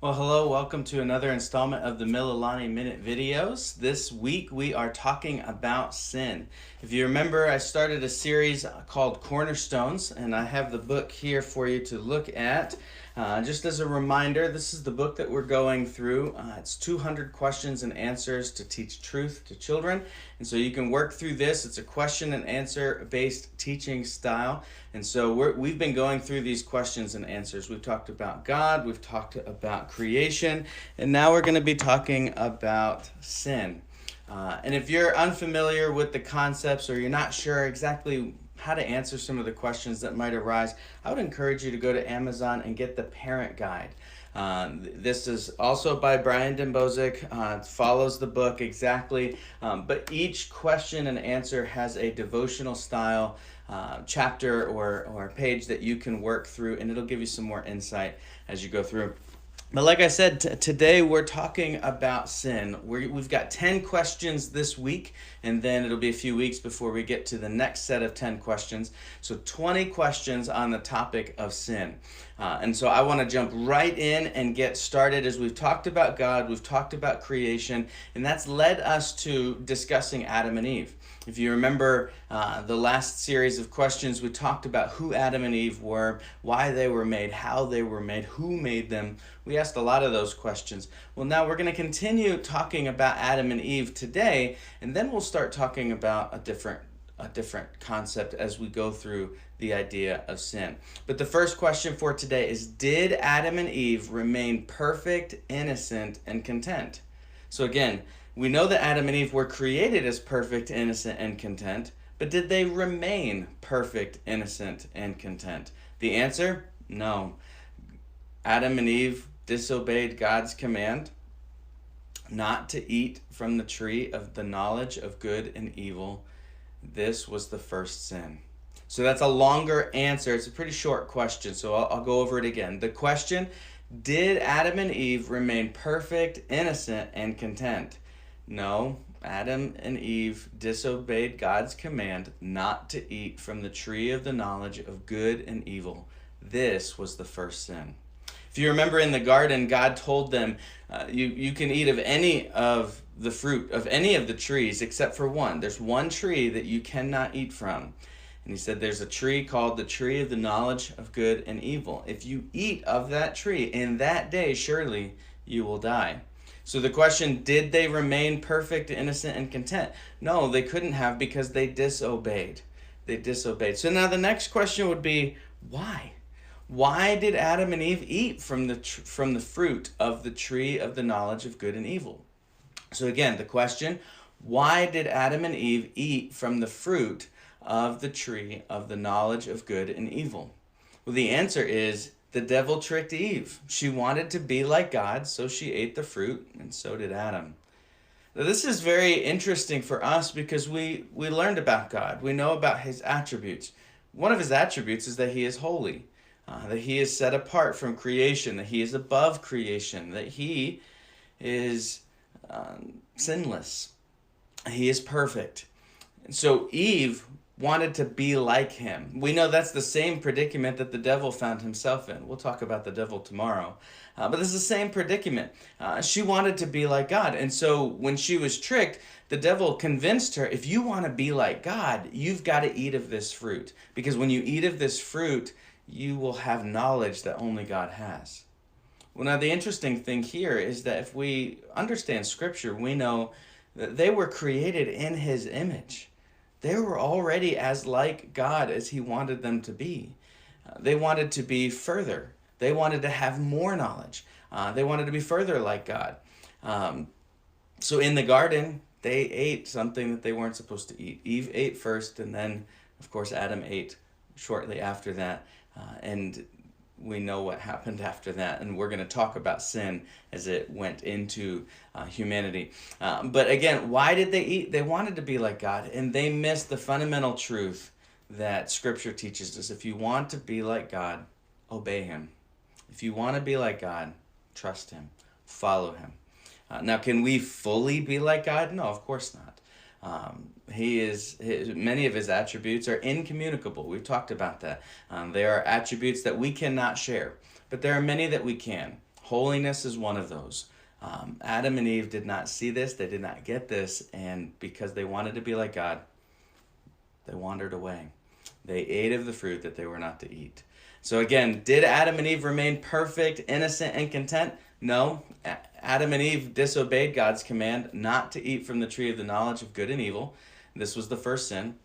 Well, hello, welcome to another installment of the Mililani Minute videos. This week we are talking about sin. If you remember, I started a series called Cornerstones, and I have the book here for you to look at. Just as a reminder, this is the book that we're going through. It's 200 questions and answers to teach truth to children. And so you can work through this. It's a question and answer based teaching style. And so we've been going through these questions and answers. We've talked about God, we've talked about creation, and now we're going to be talking about sin. And if you're unfamiliar with the concepts or you're not sure exactly how to answer some of the questions that might arise, I would encourage you to go to Amazon and get the Parent Guide. This is also by Brian Dembowczyk. It follows the book exactly, but each question and answer has a devotional style chapter or page that you can work through, and it'll give you some more insight as you go through. But like I said, today we're talking about sin. We've got 10 questions this week, and then it'll be a few weeks before we get to the next set of 10 questions. So 20 questions on the topic of sin. And so I want to jump right in and get started. As we've talked about God, we've talked about creation, and that's led us to discussing Adam and Eve. If you remember the last series of questions, we talked about who Adam and Eve were, why they were made, how they were made, who made them. We asked a lot of those questions. Well, now we're going to continue talking about Adam and Eve today, and then we'll start talking about a different concept as we go through the idea of sin. But the first question for today is, did Adam and Eve remain perfect, innocent, and content? So again, we know that Adam and Eve were created as perfect, innocent, and content, but did they remain perfect, innocent, and content? The answer, no. Adam and Eve disobeyed God's command not to eat from the tree of the knowledge of good and evil. This was the first sin. So that's a longer answer. It's a pretty short question, so I'll go over it again. The question, did Adam and Eve remain perfect, innocent, and content? No, Adam and Eve disobeyed God's command not to eat from the tree of the knowledge of good and evil. This was the first sin. If you remember in the garden, God told them, you can eat of any of the fruit of any of the trees except for one. There's one tree that you cannot eat from. And he said there's a tree called the tree of the knowledge of good and evil. If you eat of that tree, in that day surely you will die. So the question, did they remain perfect, innocent, and content? No, they couldn't have, because they disobeyed. They disobeyed. So now the next question would be, why? Why did Adam and Eve eat from the fruit of the tree of the knowledge of good and evil? So again, the question, why did Adam and Eve eat from the fruit of the tree of the knowledge of good and evil? Well, the answer is, the devil tricked Eve. She wanted to be like God, so she ate the fruit, and so did Adam. Now, this is very interesting for us because we learned about God. We know about his attributes. One of his attributes is that he is holy, that he is set apart from creation, that he is above creation, that he is sinless. He is perfect. And so Eve wanted to be like him. We know that's the same predicament that the devil found himself in. We'll talk about the devil tomorrow. But this is the same predicament. She wanted to be like God. And so when she was tricked, the devil convinced her, if you want to be like God, you've got to eat of this fruit. Because when you eat of this fruit, you will have knowledge that only God has. Well, now the interesting thing here is that if we understand Scripture, we know that they were created in his image. They were already as like God as he wanted them to be. They wanted to be further. They wanted to have more knowledge. They wanted to be further like God. So in the garden, they ate something that they weren't supposed to eat. Eve ate first, and then, of course, Adam ate shortly after that. And we know what happened after that, and we're going to talk about sin as it went into humanity. But again, why did they eat? They wanted to be like God, and they missed the fundamental truth that Scripture teaches us. If you want to be like God, obey him. If you want to be like God, trust him, follow him. Now, can we fully be like God? No, of course not. Many of his attributes are incommunicable. We've talked about that. There are attributes that we cannot share, but there are many that we can. Holiness is one of those. Adam and Eve did not see this, they did not get this, and because they wanted to be like God, they wandered away. They ate of the fruit that they were not to eat. So again, did Adam and Eve remain perfect, innocent, and content? No. Adam and Eve disobeyed God's command not to eat from the tree of the knowledge of good and evil. This was the first sin.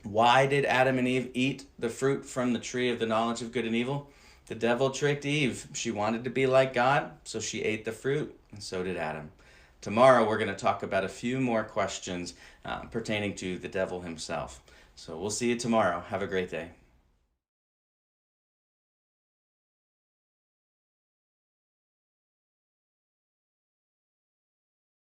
Why did Adam and Eve eat the fruit from the tree of the knowledge of good and evil? The devil tricked Eve. She wanted to be like God, so she ate the fruit, and so did Adam. Tomorrow we're going to talk about a few more questions pertaining to the devil himself. So we'll see you tomorrow. Have a great day.